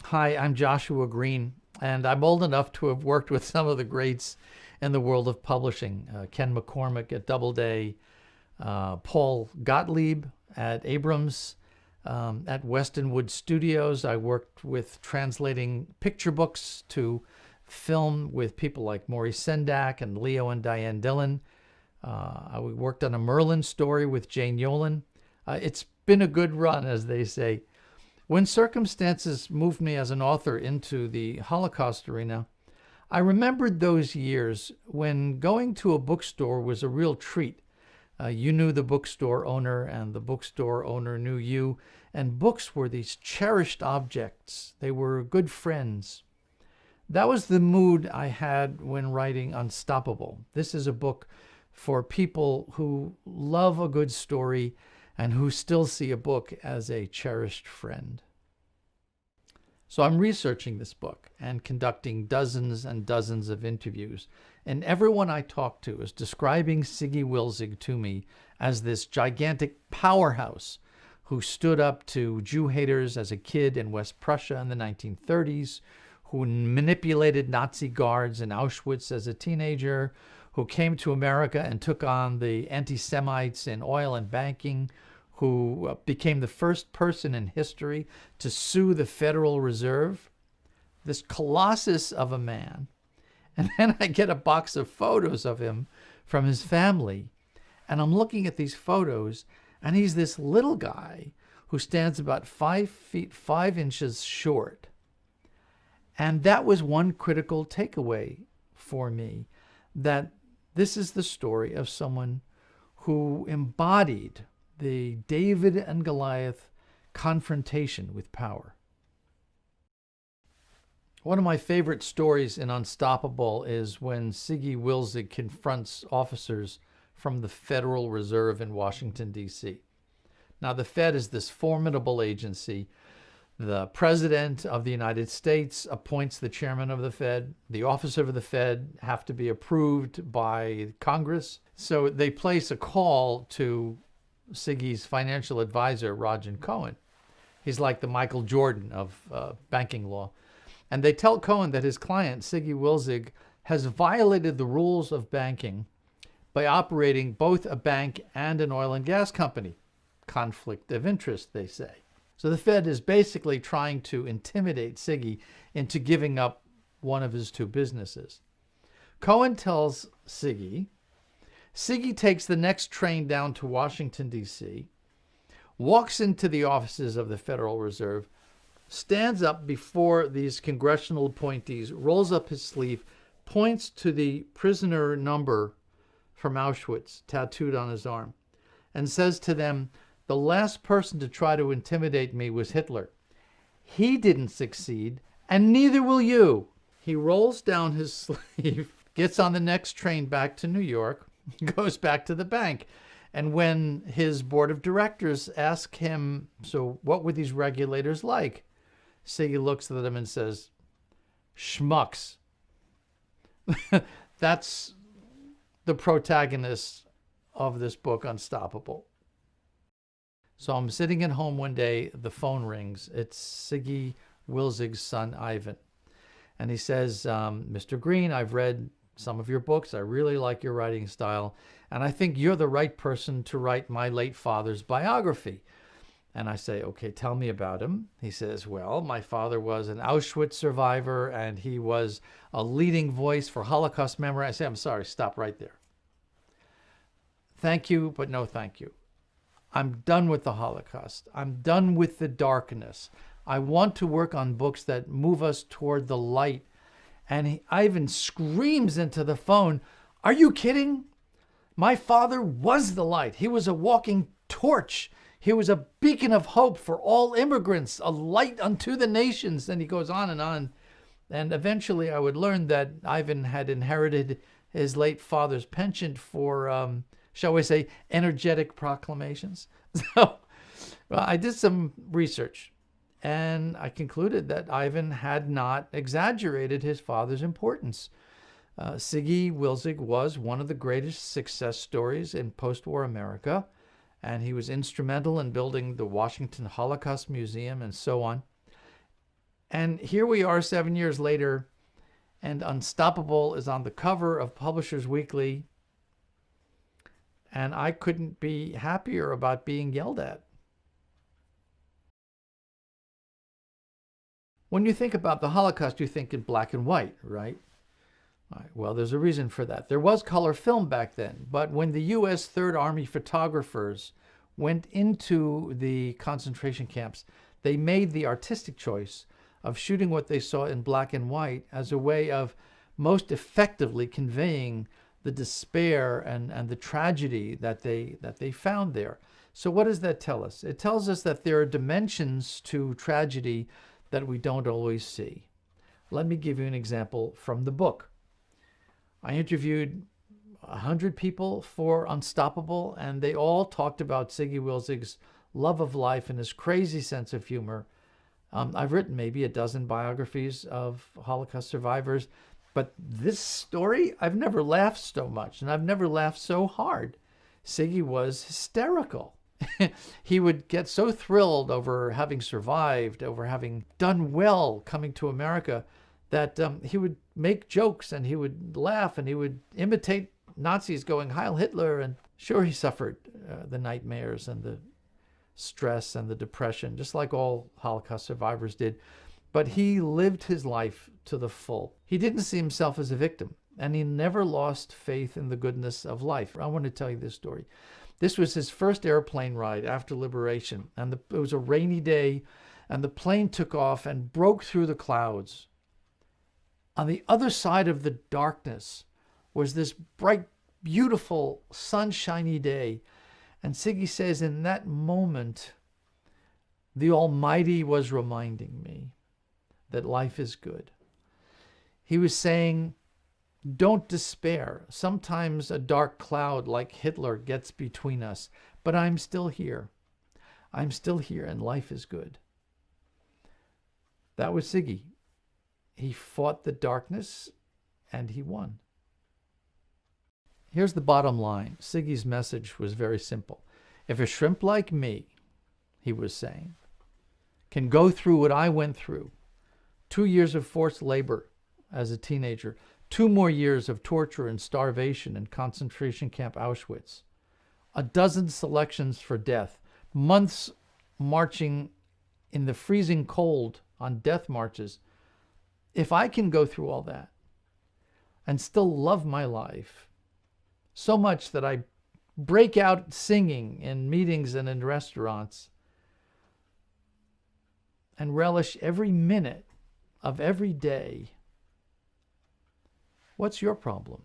Hi, I'm Joshua Green, and I'm old enough to have worked with some of the greats in the world of publishing. Ken McCormick at Doubleday, Paul Gottlieb at Abrams, at Westonwood Studios. I worked with translating picture books to film with people like Maurice Sendak and Leo and Diane Dillon. I worked on a Merlin story with Jane Yolen. It's been a good run, as they say. When circumstances moved me as an author into the Holocaust arena, I remembered those years when going to a bookstore was a real treat. You knew the bookstore owner, and the bookstore owner knew you, and books were these cherished objects. They were good friends. That was the mood I had when writing Unstoppable. This is a book for people who love a good story and who still see a book as a cherished friend. So I'm researching this book and conducting dozens and dozens of interviews, and everyone I talk to is describing Siggy Wilzig to me as this gigantic powerhouse who stood up to Jew haters as a kid in West Prussia in the 1930s, who manipulated Nazi guards in Auschwitz as a teenager, who came to America and took on the anti-Semites in oil and banking, who became the first person in history to sue the Federal Reserve. This colossus of a man. And then I get a box of photos of him from his family. And I'm looking at these photos, and he's this little guy who stands about 5 feet 5 inches short. And that was one critical takeaway for me, that this is the story of someone who embodied the David and Goliath confrontation with power. One of my favorite stories in Unstoppable is when Siggy Wilzig confronts officers from the Federal Reserve in Washington, D.C. Now, the Fed is this formidable agency. The President of the United States appoints the chairman of the Fed. The officers of the Fed have to be approved by Congress. So they place a call to Siggy's financial advisor, Roger Cohen. He's like the Michael Jordan of banking law. And they tell Cohen that his client, Siggy Wilzig, has violated the rules of banking by operating both a bank and an oil and gas company. Conflict of interest, they say. So the Fed is basically trying to intimidate Siggy into giving up one of his two businesses. Cohen tells Siggy. Siggy takes the next train down to Washington, D.C., walks into the offices of the Federal Reserve, stands up before these congressional appointees, rolls up his sleeve, points to the prisoner number from Auschwitz tattooed on his arm, and says to them, "The last person to try to intimidate me was Hitler. He didn't succeed, and neither will you." He rolls down his sleeve, gets on the next train back to New York, goes back to the bank. And when his board of directors ask him, "So what were these regulators like?" Siggy looks at them and says, "Schmucks." That's the protagonist of this book, Unstoppable. So I'm sitting at home one day, the phone rings. It's Siggy Wilzig's son, Ivan. And he says, "Mr. Green, I've read some of your books. I really like your writing style. And I think you're the right person to write my late father's biography." And I say, "Okay, tell me about him." He says, "Well, my father was an Auschwitz survivor, and he was a leading voice for Holocaust memory." I say, "I'm sorry, stop right there. Thank you, but no thank you. I'm done with the Holocaust. I'm done with the darkness. I want to work on books that move us toward the light." And Ivan screams into the phone, "Are you kidding? My father was the light. He was a walking torch. He was a beacon of hope for all immigrants, a light unto the nations." And he goes on and on. And eventually I would learn that Ivan had inherited his late father's penchant for, shall we say, energetic proclamations. So I did some research, and I concluded that Ivan had not exaggerated his father's importance. Siggy Wilzig was one of the greatest success stories in post-war America, and he was instrumental in building the Washington Holocaust Museum and so on. And here we are 7 years later, and Unstoppable is on the cover of Publishers Weekly. And I couldn't be happier about being yelled at. When you think about the Holocaust, you think in black and white, right? All right, well, there's a reason for that. There was color film back then, but when the U.S. Third Army photographers went into the concentration camps, they made the artistic choice of shooting what they saw in black and white as a way of most effectively conveying the despair and the tragedy that they found there. So what does that tell us? It tells us that there are dimensions to tragedy that we don't always see. Let me give you an example from the book. I interviewed 100 people for Unstoppable, and they all talked about Siggy Wilzig's love of life and his crazy sense of humor. I've written maybe a dozen biographies of Holocaust survivors, but this story, I've never laughed so much, and I've never laughed so hard. Siggy was hysterical. He would get so thrilled over having survived, over having done well coming to America, that he would make jokes and he would laugh and he would imitate Nazis going Heil Hitler. And sure, he suffered the nightmares and the stress and the depression, just like all Holocaust survivors did. But he lived his life to the full. He didn't see himself as a victim, and he never lost faith in the goodness of life. I want to tell you this story. This was his first airplane ride after liberation, and it was a rainy day, and the plane took off and broke through the clouds. On the other side of the darkness was this bright, beautiful, sunshiny day. And Siggy says, in that moment, the Almighty was reminding me that life is good. He was saying, don't despair. Sometimes a dark cloud like Hitler gets between us, but I'm still here. I'm still here, and life is good. That was Siggy. He fought the darkness, and he won. Here's the bottom line. Siggy's message was very simple. If a shrimp like me, he was saying, can go through what I went through, 2 years of forced labor as a teenager, 2 more years of torture and starvation in concentration camp Auschwitz, a dozen selections for death, months marching in the freezing cold on death marches. If I can go through all that and still love my life so much that I break out singing in meetings and in restaurants and relish every minute of every day, what's your problem?